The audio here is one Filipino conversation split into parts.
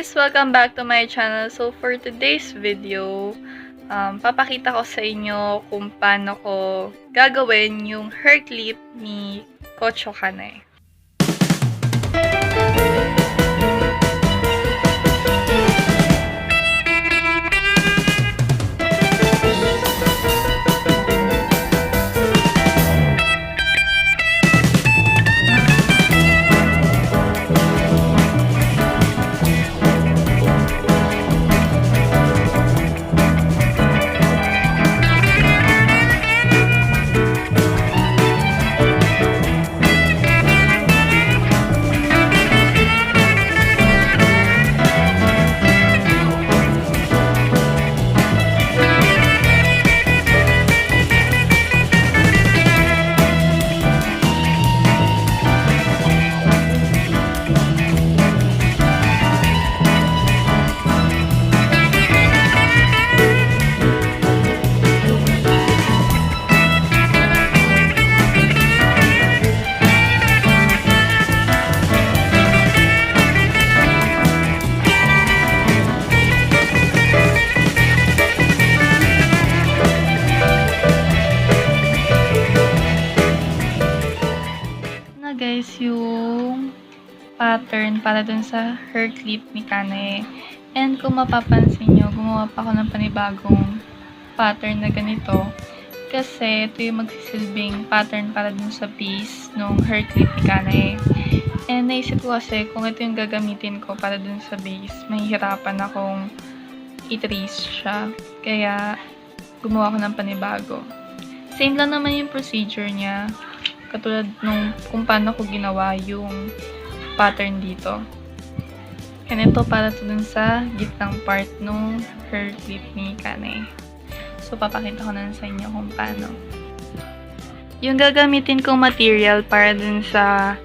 guys! Welcome back to my channel. So for today's video, papakita ko sa inyo kung paano ko gagawin yung hair clip ni Kocho Kanae. Guys, yung pattern para dun sa hair clip ni Kanae. And kung mapapansin nyo, gumawa pa ako ng panibagong pattern na ganito. Kasi ito yung magsisilbing pattern para dun sa base ng hair clip ni Kanae. And naisip ko kasi kung ito yung gagamitin ko para dun sa base, mahihirapan akong i-trace siya. Kaya gumawa ko ng panibago. Same lang naman yung procedure niya. Katulad nung kung paano ko ginawa yung pattern dito. And ito para to dun sa gitnang part nung hair clip ni Kanae. So, papakita ko na sa inyo kung paano. Yung gagamitin kong material para dun sa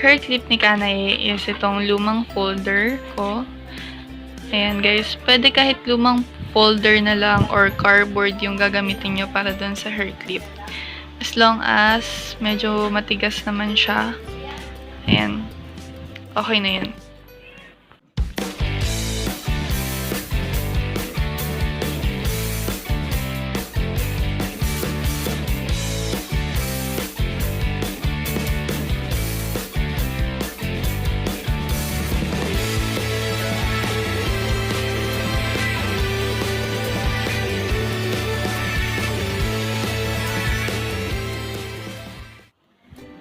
hair clip ni Kanae is itong lumang folder ko. Ayan guys, pwede kahit lumang folder na lang or cardboard yung gagamitin nyo para dun sa hair clip. As long as medyo matigas naman siya. Ayan. Okay na yun.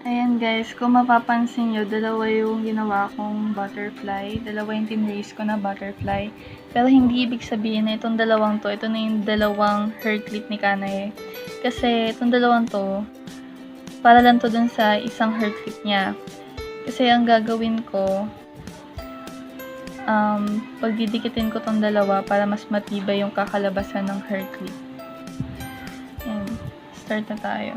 Ayan guys, kung mapapansin nyo, dalawa yung ginawa kong butterfly. Dalawa yung tinrace ko na butterfly. Pero hindi ibig sabihin na itong dalawang to, ito na yung dalawang hair clip ni Kanae. Kasi itong dalawang to, para lang to dun sa isang hair clip niya. Kasi ang gagawin ko, pagdidikitin ko tong dalawa para mas matibay yung kakalabasan ng hair clip. Ayan, start na tayo.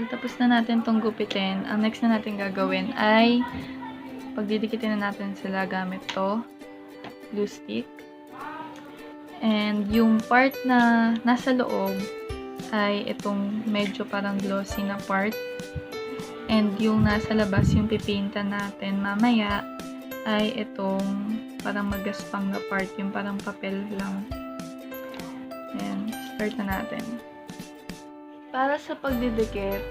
Tapos na natin tong gupitin. Ang next na natin gagawin ay pagdidikitin na natin sila gamit to glue stick. And yung part na nasa loob ay itong medyo parang glossy na part. And yung nasa labas, yung pipaintan natin mamaya ay itong parang magaspang na part, yung parang papel lang. Ayan, start na natin. Para sa pagdidikit,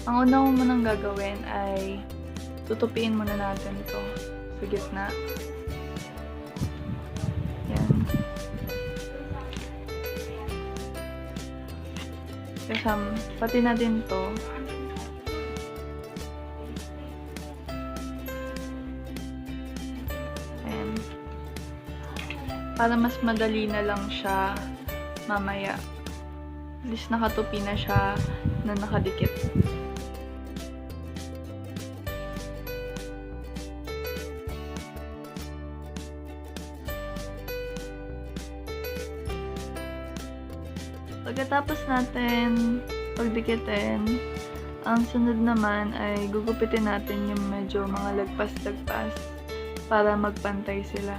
ang una mo munang gagawin ay tutupiin muna natin ito sa gitna. Yan. Kasama, pati na din to. Ayan. Para mas madali na lang siya mamaya. At least nakatupi na siya na nakadikit. Pagkatapos natin pagdikitin, ang sunod naman ay gugupitin natin yung medyo mga lagpas-lagpas para magpantay sila.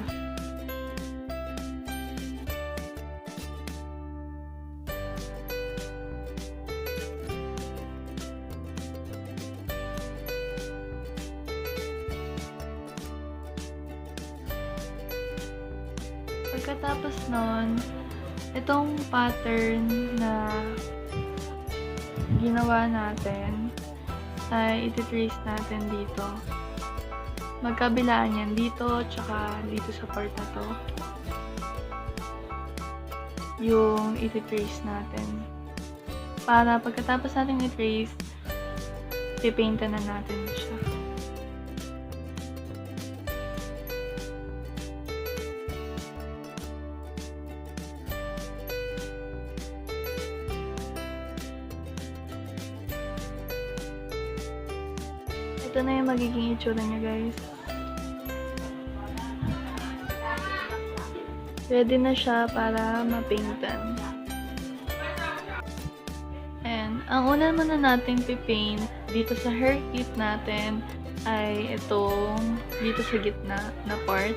Pagkatapos nun, itong pattern na ginawa natin ay iti-trace natin dito. Magkabilaan yan dito, tsaka dito sa part na to. Yung iti-trace natin. Para pagkatapos natin i-trace, pipaintan na natin siya. Ito na yung magiging itsura niya, guys. Ready na siya para mapaintan. And ang una muna natin pipaint dito sa hair clip natin ay itong dito sa gitna na part,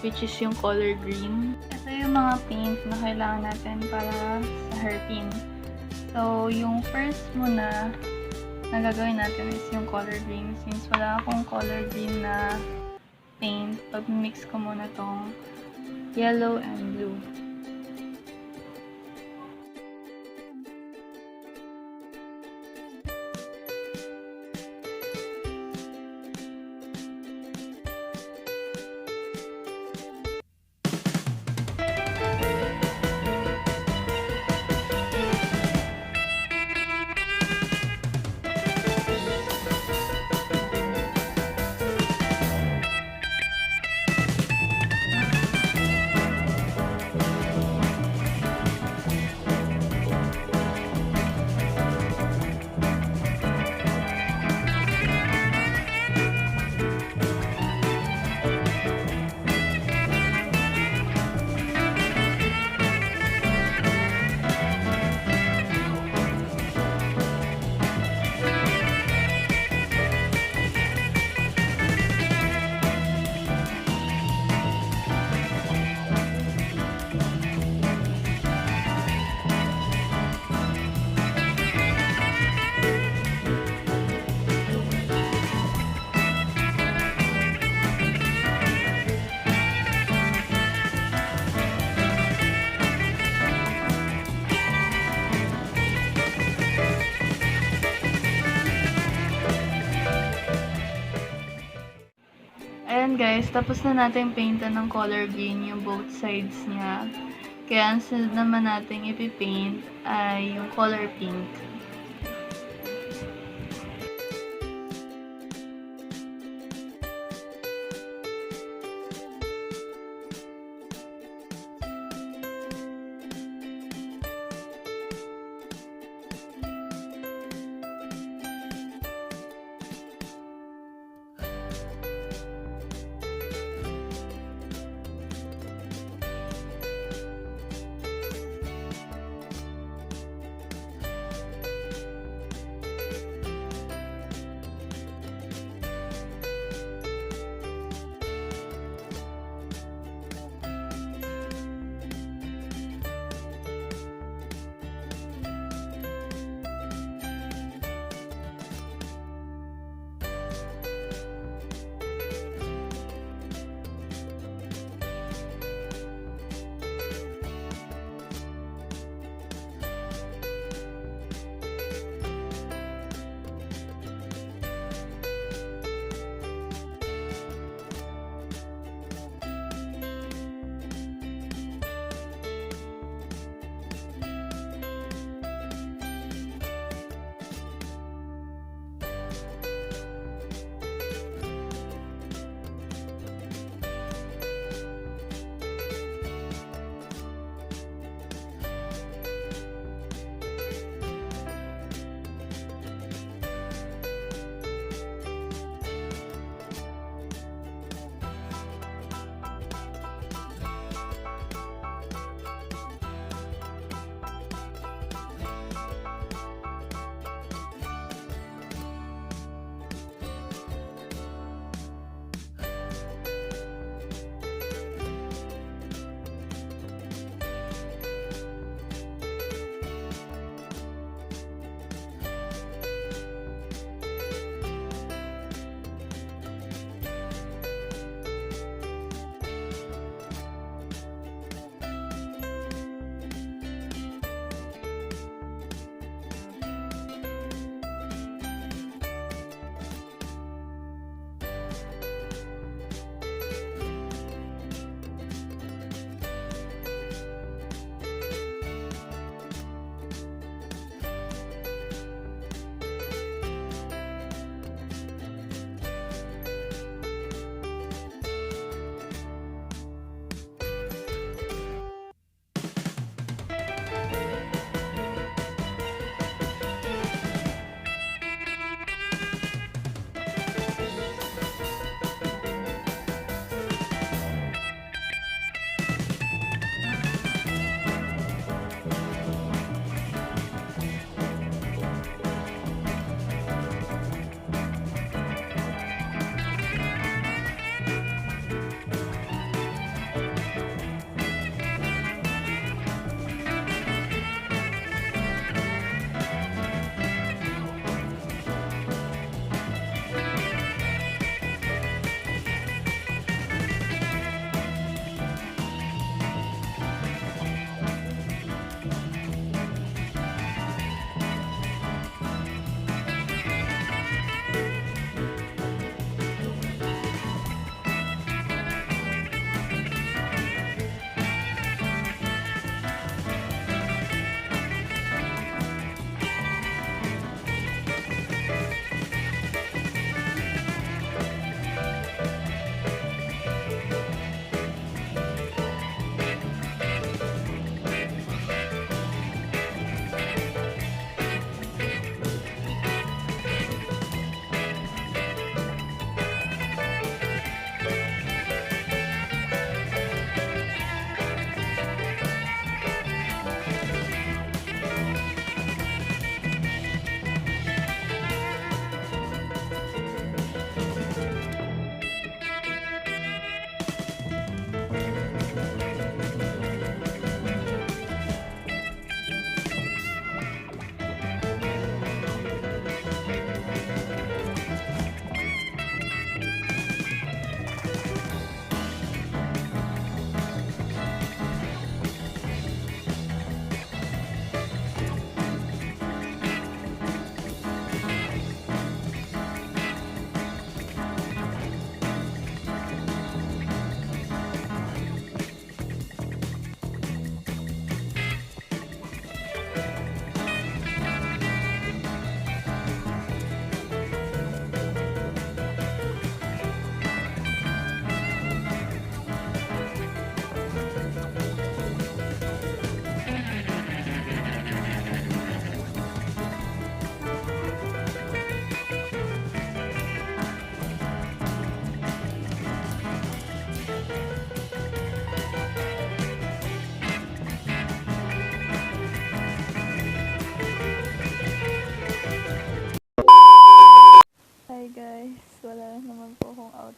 which is yung color green. Ito yung mga paint na kailangan natin para sa hairpin. So, yung first muna na gagawin natin is yung color green. Since wala akong color green na paint, pag-mix ko muna tong yellow and blue. Ayan guys, tapos na natin paintan ng color green yung both sides niya. Kaya ang sunod naman natin ipipaint ay yung color pink.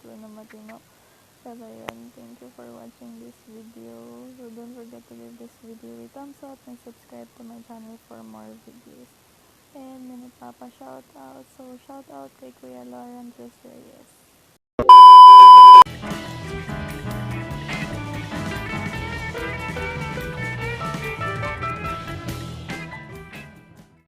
true na matino. Pero yun, thank you for watching this video. So don't forget to give this video a thumbs up and subscribe to my channel for more videos. And may nagpapa-shoutout. So, shoutout kay Kuya Lauren Reyes.